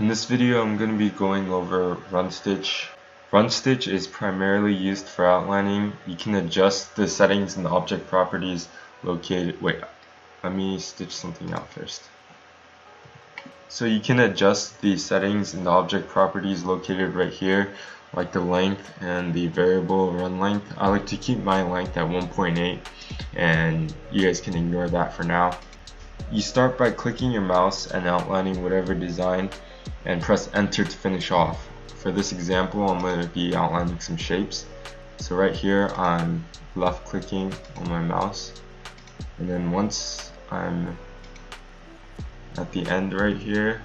In this video, I'm going to be going over run stitch. Run stitch is primarily used for outlining. You can adjust the settings and the object properties located. Wait, let me stitch something out first. So you can adjust the settings and the object properties located right here, like the length and the variable run length. I like to keep my length at 1.8, and you guys can ignore that for now. You start by clicking your mouse and outlining whatever design, and press enter to finish off. For this example, I'm going to be outlining some shapes. So right here, I'm left clicking on my mouse, and then once I'm at the end right here,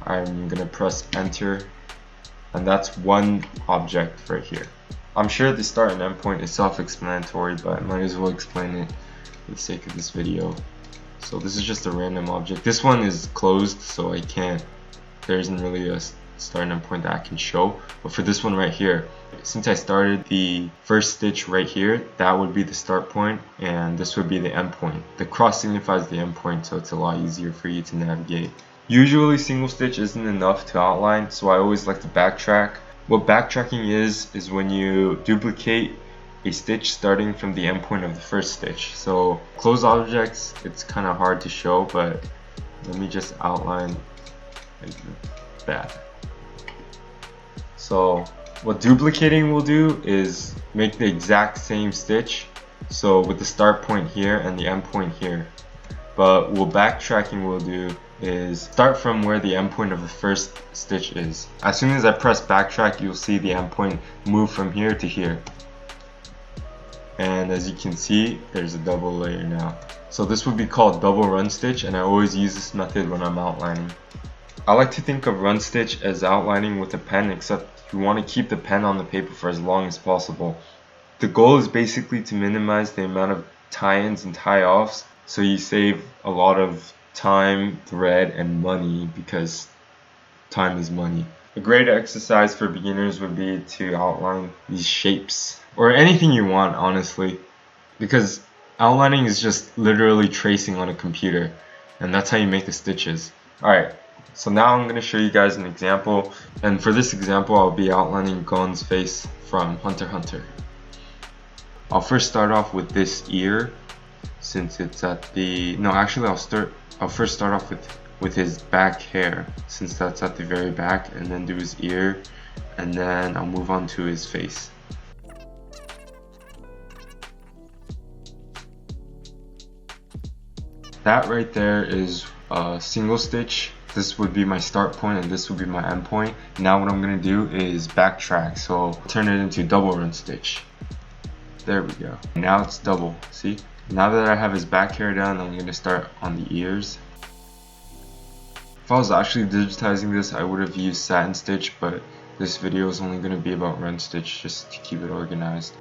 I'm going to press enter, and that's one object right here. I'm sure the start and end point is self-explanatory, but I might as well explain it for the sake of this video. So this is just a random object. This one is closed, so I can't, there isn't really a start and end point that I can show. But for this one right here, since I started the first stitch right here, that would be the start point, and this would be the end point. The cross signifies the end point, so it's a lot easier for you to navigate. Usually single stitch isn't enough to outline, so I always like to backtrack. What backtracking is when you duplicate a stitch starting from the end point of the first stitch. So closed objects, it's kind of hard to show, but let me just outline like that. So what duplicating will do is make the exact same stitch, so with the start point here and the end point here. But what backtracking will do is start from where the end point of the first stitch is. As soon as I press backtrack, you'll see the end point move from here to here. And as you can see, there's a double layer now. So this would be called double run stitch, and I always use this method when I'm outlining. I like to think of run stitch as outlining with a pen, except you want to keep the pen on the paper for as long as possible. The goal is basically to minimize the amount of tie-ins and tie-offs, so you save a lot of time, thread, and money, because time is money. A great exercise for beginners would be to outline these shapes, or anything you want, honestly, because outlining is just literally tracing on a computer, and that's how you make the stitches. Alright, so now I'm going to show you guys an example, and for this example I'll be outlining Gon's face from Hunter x Hunter. I'll first start off with this ear, since it's at the, no, actually I'll first start off with his back hair, since that's at the very back, and then do his ear, and then I'll move on to his face. That right there is a single stitch. This would be my start point and this would be my end point. Now what I'm going to do is backtrack, so turn it into double run stitch. There we go. Now it's double, see? Now that I have his back hair down, I'm going to start on the ears. If I was actually digitizing this, I would have used satin stitch, but this video is only going to be about run stitch, just to keep it organized.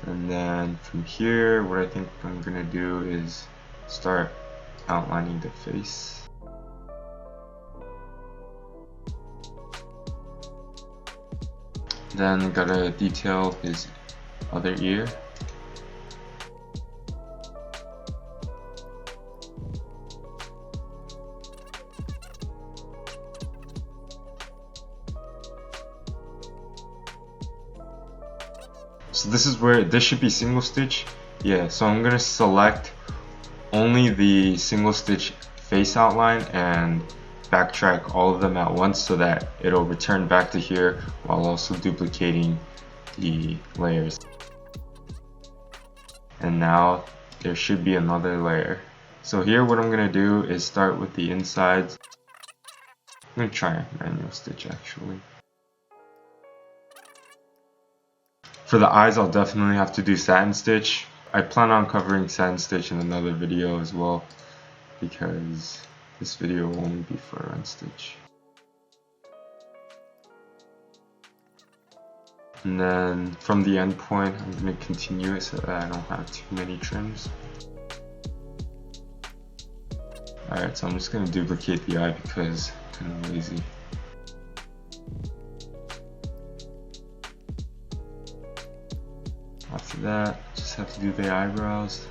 And then from here, what I think I'm going to do is start outlining the face. Then gotta detail his other ear. So this is where this should be single stitch. Yeah, so I'm gonna select only the single stitch face outline and backtrack all of them at once so that it'll return back to here while also duplicating the layers. And now there should be another layer. So here what I'm gonna do is start with the insides. I'm gonna try a manual stitch actually. For the eyes, I'll definitely have to do satin stitch. I plan on covering satin stitch in another video as well, because this video will only be for run stitch. And then from the end point, I'm going to continue it so that I don't have too many trims. Alright, so I'm just going to duplicate the eye because I'm kind of lazy. After that, just have to do the eyebrows.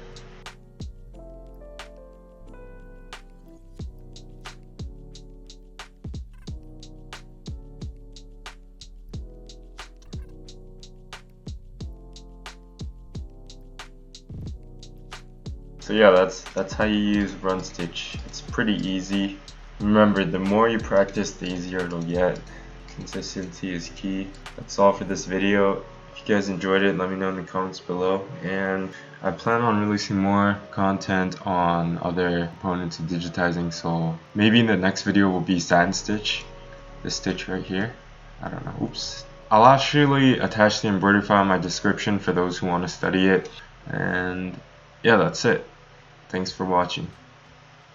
So yeah, that's how you use run stitch. It's pretty easy. Remember, the more you practice, the easier it'll get. Consistency is key. That's all for this video. If you guys enjoyed it, let me know in the comments below. And I plan on releasing more content on other components of digitizing, so maybe in the next video will be sand stitch. This stitch right here. I don't know. Oops. I'll actually attach the embroidery file in my description for those who want to study it. And yeah, that's it. Thanks for watching.